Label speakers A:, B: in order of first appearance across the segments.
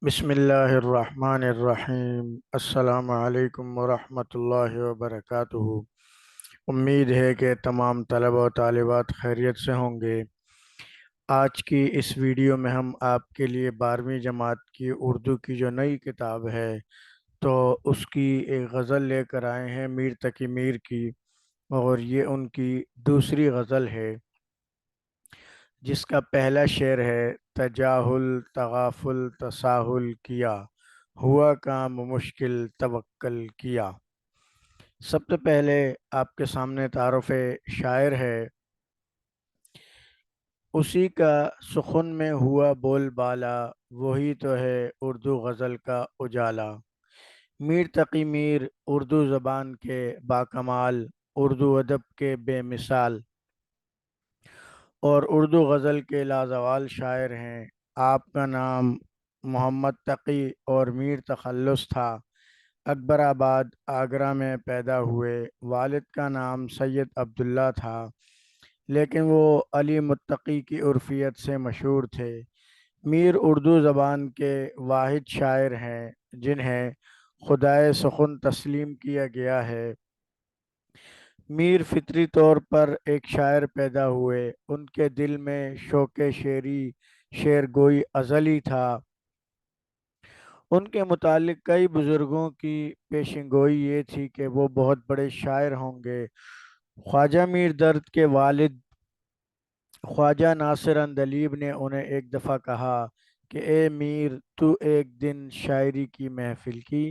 A: بسم اللہ الرحمن الرحیم۔ السلام علیکم ورحمۃ اللہ وبرکاتہ۔ امید ہے کہ تمام طلبہ و طالبات خیریت سے ہوں گے۔ آج کی اس ویڈیو میں ہم آپ کے لیے 12ویں جماعت کی اردو کی جو نئی کتاب ہے تو اس کی ایک غزل لے کر آئے ہیں میر تقی میر کی، اور یہ ان کی دوسری غزل ہے جس کا پہلا شعر ہے: تجاہل تغافل تساہل کیا، ہوا کام مشکل توکل کیا۔ سب سے پہلے آپ کے سامنے تعارف شاعر ہے، اسی کا سخن میں ہوا بول بالا، وہی تو ہے اردو غزل کا اجالا۔ میر تقی میر اردو زبان کے باکمال، اردو ادب کے بے مثال اور اردو غزل کے لازوال شاعر ہیں۔ آپ کا نام محمد تقی اور میر تخلص تھا۔ اکبر آباد آگرہ میں پیدا ہوئے۔ والد کا نام سید عبداللہ تھا، لیکن وہ علی متقی کی عرفیت سے مشہور تھے۔ میر اردو زبان کے واحد شاعر ہیں جنہیں خدائے سخن تسلیم کیا گیا ہے۔ میر فطری طور پر ایک شاعر پیدا ہوئے۔ ان کے دل میں شوق شعری، شعر گوئی ازلی تھا۔ ان کے متعلق کئی بزرگوں کی پیشن گوئی یہ تھی کہ وہ بہت بڑے شاعر ہوں گے۔ خواجہ میر درد کے والد خواجہ ناصر اندلیب نے انہیں ایک دفعہ کہا کہ اے میر، تو ایک دن شاعری کی محفل کی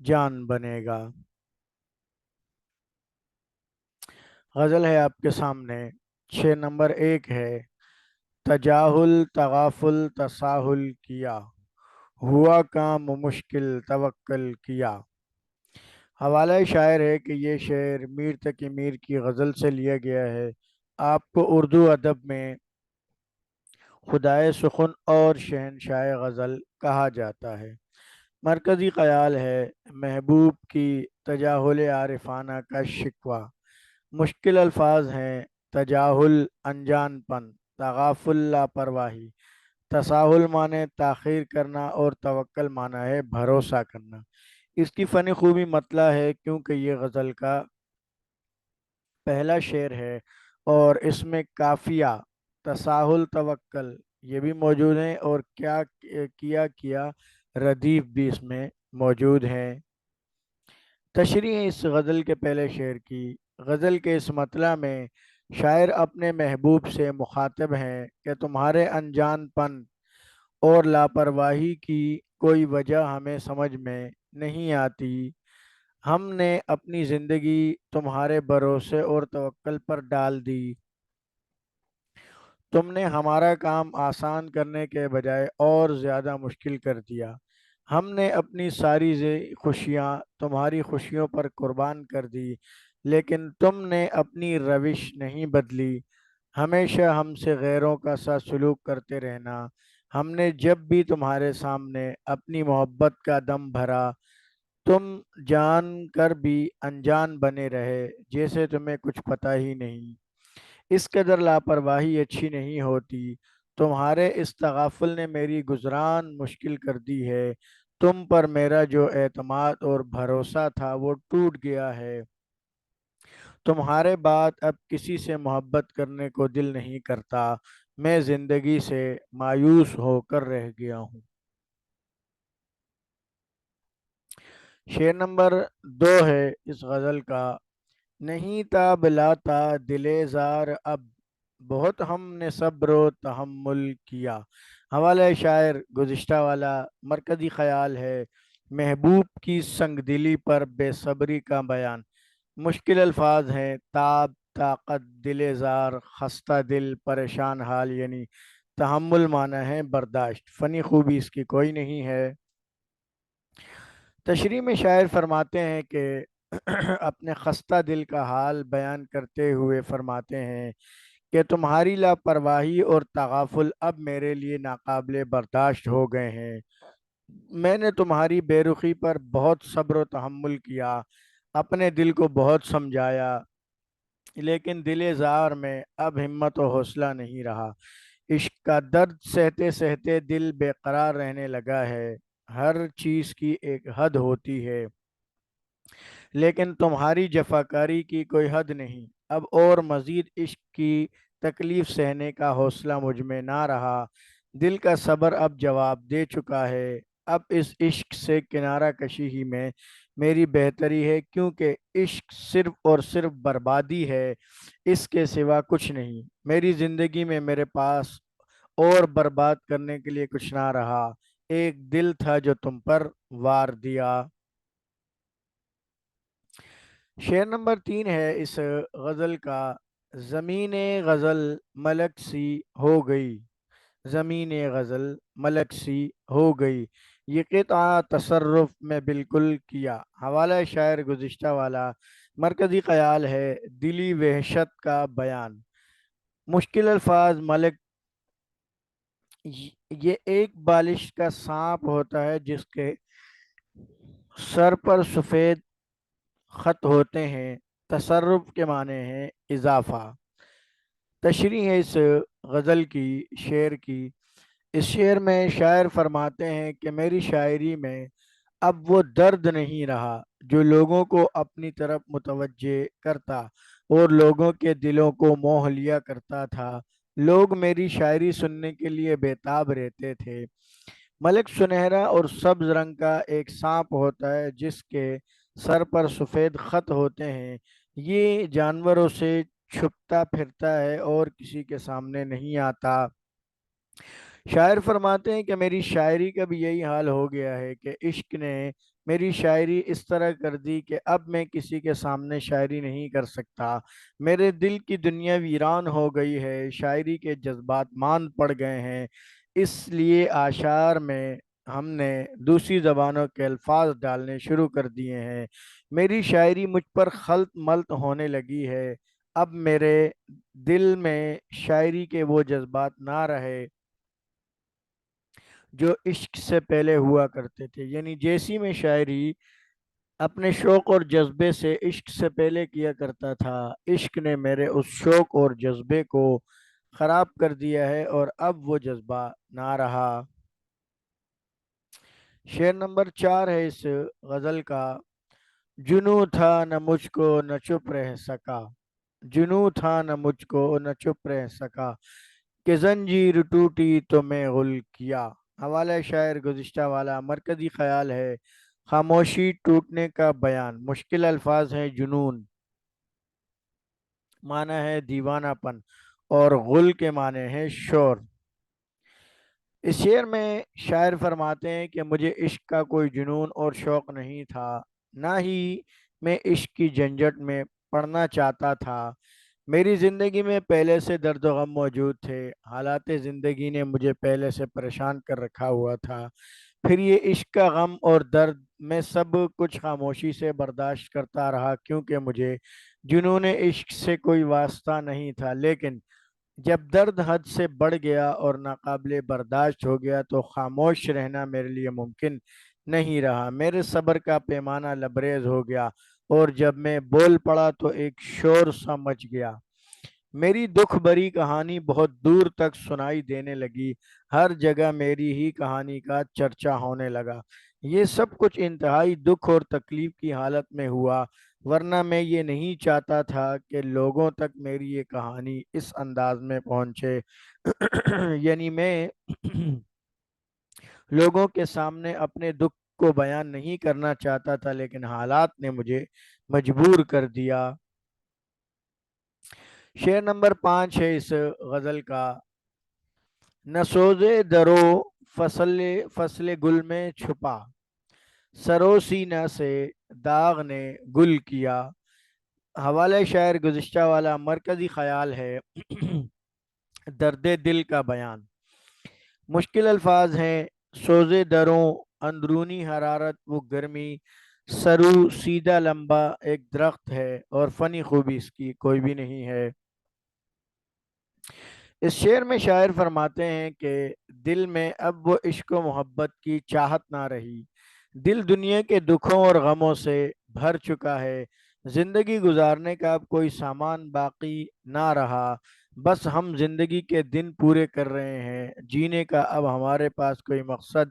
A: جان بنے گا۔ غزل ہے آپ کے سامنے، 6 نمبر 1 ہے: تجاہل تغافل تساہل کیا، ہوا کام مشکل توکل کیا۔ حوالہ شاعر ہے کہ یہ شعر میر تقی میر کی غزل سے لیا گیا ہے۔ آپ کو اردو ادب میں خدائے سخن اور شہنشاہ غزل کہا جاتا ہے۔ مرکزی خیال ہے: محبوب کی تجاہل عارفانہ کا شکوہ۔ مشکل الفاظ ہیں: تجاہل انجان پن، تغافل لاپرواہی، تساہل معنی تاخیر کرنا اور توکل معنی ہے بھروسہ کرنا۔ اس کی فنی خوبی مطلع ہے کیونکہ یہ غزل کا پہلا شعر ہے اور اس میں قافیہ، تساہل، توکل یہ بھی موجود ہیں اور کیا ردیف بھی اس میں موجود ہیں۔ تشریح اس غزل کے پہلے شعر کی: غزل کے اس مطلع میں شاعر اپنے محبوب سے مخاطب ہیں کہ تمہارے انجان پن اور لاپرواہی کی کوئی وجہ ہمیں سمجھ میں نہیں آتی۔ ہم نے اپنی زندگی تمہارے بھروسے اور توکل پر ڈال دی۔ تم نے ہمارا کام آسان کرنے کے بجائے اور زیادہ مشکل کر دیا۔ ہم نے اپنی ساری خوشیاں تمہاری خوشیوں پر قربان کر دی، لیکن تم نے اپنی روش نہیں بدلی، ہمیشہ ہم سے غیروں کا سا سلوک کرتے رہنا۔ ہم نے جب بھی تمہارے سامنے اپنی محبت کا دم بھرا، تم جان کر بھی انجان بنے رہے، جیسے تمہیں کچھ پتہ ہی نہیں۔ اس قدر لاپرواہی اچھی نہیں ہوتی۔ تمہارے اس تغافل نے میری گزران مشکل کر دی ہے۔ تم پر میرا جو اعتماد اور بھروسہ تھا وہ ٹوٹ گیا ہے۔ تمہارے بعد اب کسی سے محبت کرنے کو دل نہیں کرتا۔ میں زندگی سے مایوس ہو کر رہ گیا ہوں۔ شعر نمبر 2 ہے اس غزل کا: نہیں تا بلاتا دل زار اب، بہت ہم نے صبر و تحمل کیا۔ حوالہ شاعر گزشتہ والا مرکزی خیال ہے: محبوب کی سنگ دلی پر بے صبری کا بیان۔ مشکل الفاظ ہیں: تاب، طاقت، دل زار، خستہ دل، پریشان حال، یعنی تحمل معنی ہے برداشت۔ فنی خوبی اس کی کوئی نہیں ہے۔ تشریح میں شاعر فرماتے ہیں کہ اپنے خستہ دل کا حال بیان کرتے ہوئے فرماتے ہیں کہ تمہاری لاپرواہی اور تغافل اب میرے لیے ناقابل برداشت ہو گئے ہیں۔ میں نے تمہاری بے رخی پر بہت صبر و تحمل کیا، اپنے دل کو بہت سمجھایا، لیکن دل زار میں اب ہمت و حوصلہ نہیں رہا۔ عشق کا درد سہتے سہتے دل بے قرار رہنے لگا ہے۔ ہر چیز کی ایک حد ہوتی ہے، لیکن تمہاری جفاکاری کی کوئی حد نہیں۔ اب اور مزید عشق کی تکلیف سہنے کا حوصلہ مجھ میں نہ رہا۔ دل کا صبر اب جواب دے چکا ہے۔ اب اس عشق سے کنارہ کشی ہی میں میری بہتری ہے، کیونکہ عشق صرف اور صرف بربادی ہے، اس کے سوا کچھ نہیں۔ میری زندگی میں میرے پاس اور برباد کرنے کے لیے کچھ نہ رہا۔ ایک دل تھا جو تم پر وار دیا۔ شعر نمبر 3 ہے اس غزل کا: زمین غزل ملک سی ہو گئی، زمین غزل ملک سی ہو گئی، یہ قطعہ تصرف میں بالکل کیا۔ حوالہ شاعر گزشتہ والا، مرکزی خیال ہے دلی وحشت کا بیان۔ مشکل الفاظ ملک، یہ ایک بالش کا سانپ ہوتا ہے جس کے سر پر سفید خط ہوتے ہیں۔ تصرف کے معنی ہیں اضافہ۔ تشریح ہے اس غزل کی، شعر کی۔ اس شعر میں شاعر فرماتے ہیں کہ میری شاعری میں اب وہ درد نہیں رہا جو لوگوں کو اپنی طرف متوجہ کرتا اور لوگوں کے دلوں کو موہ لیا کرتا تھا۔ لوگ میری شاعری سننے کے لیے بےتاب رہتے تھے۔ ملک سنہرا اور سبز رنگ کا ایک سانپ ہوتا ہے جس کے سر پر سفید خط ہوتے ہیں۔ یہ جانوروں سے چھپتا پھرتا ہے اور کسی کے سامنے نہیں آتا۔ شاعر فرماتے ہیں کہ میری شاعری کا بھی یہی حال ہو گیا ہے کہ عشق نے میری شاعری اس طرح کر دی کہ اب میں کسی کے سامنے شاعری نہیں کر سکتا۔ میرے دل کی دنیا ویران ہو گئی ہے، شاعری کے جذبات ماند پڑ گئے ہیں۔ اس لیے اشعار میں ہم نے دوسری زبانوں کے الفاظ ڈالنے شروع کر دیے ہیں۔ میری شاعری مجھ پر خلط ملط ہونے لگی ہے۔ اب میرے دل میں شاعری کے وہ جذبات نہ رہے جو عشق سے پہلے ہوا کرتے تھے۔ یعنی جیسی میں شاعری اپنے شوق اور جذبے سے عشق سے پہلے کیا کرتا تھا، عشق نے میرے اس شوق اور جذبے کو خراب کر دیا ہے اور اب وہ جذبہ نہ رہا۔ شعر نمبر 4 ہے اس غزل کا: جنوں تھا نہ مجھ کو نہ چپ رہ سکا، جنوں تھا نہ مجھ کو نہ چپ رہ سکا، کہ زنجیر ٹوٹی تو میں غل کیا۔ حوالہ شاعر گزشتہ والا، مرکزی خیال ہے خاموشی ٹوٹنے کا بیان۔ مشکل الفاظ ہیں جنون، معنی ہے دیوانہ پن، اور غل کے معنی ہے شور۔ اس شعر میں شاعر فرماتے ہیں کہ مجھے عشق کا کوئی جنون اور شوق نہیں تھا، نہ ہی میں عشق کی جھنجٹ میں پڑنا چاہتا تھا۔ میری زندگی میں پہلے سے درد و غم موجود تھے، حالات زندگی نے مجھے پہلے سے پریشان کر رکھا ہوا تھا۔ پھر یہ عشق کا غم اور درد میں سب کچھ خاموشی سے برداشت کرتا رہا، کیونکہ مجھے جنون عشق سے کوئی واسطہ نہیں تھا۔ لیکن جب درد حد سے بڑھ گیا اور ناقابل برداشت ہو گیا تو خاموش رہنا میرے لیے ممکن نہیں رہا۔ میرے صبر کا پیمانہ لبریز ہو گیا اور جب میں بول پڑا تو ایک شور سا مچ گیا۔ میری دکھ بھری کہانی بہت دور تک سنائی دینے لگی، ہر جگہ میری ہی کہانی کا چرچا ہونے لگا۔ یہ سب کچھ انتہائی دکھ اور تکلیف کی حالت میں ہوا، ورنہ میں یہ نہیں چاہتا تھا کہ لوگوں تک میری یہ کہانی اس انداز میں پہنچے۔ یعنی میں لوگوں کے سامنے اپنے دکھ کو بیان نہیں کرنا چاہتا تھا، لیکن حالات نے مجھے مجبور کر دیا۔ شعر نمبر 5 ہے اس غزل کا: نہ سوزے درو فصل گل میں چھپا، سرو سینہ سے داغ نے گل کیا۔ حوالہ شاعر گزشتہ والا، مرکزی خیال ہے درد دل کا بیان۔ مشکل الفاظ ہیں سوزے دروں، اندرونی حرارت و گرمی، سرو سیدھا لمبا ایک درخت ہے اور فنی خوبی اس کی کوئی بھی نہیں ہے۔ اس شعر میں شاعر فرماتے ہیں کہ دل میں اب وہ عشق و محبت کی چاہت نہ رہی، دل دنیا کے دکھوں اور غموں سے بھر چکا ہے، زندگی گزارنے کا اب کوئی سامان باقی نہ رہا، بس ہم زندگی کے دن پورے کر رہے ہیں، جینے کا اب ہمارے پاس کوئی مقصد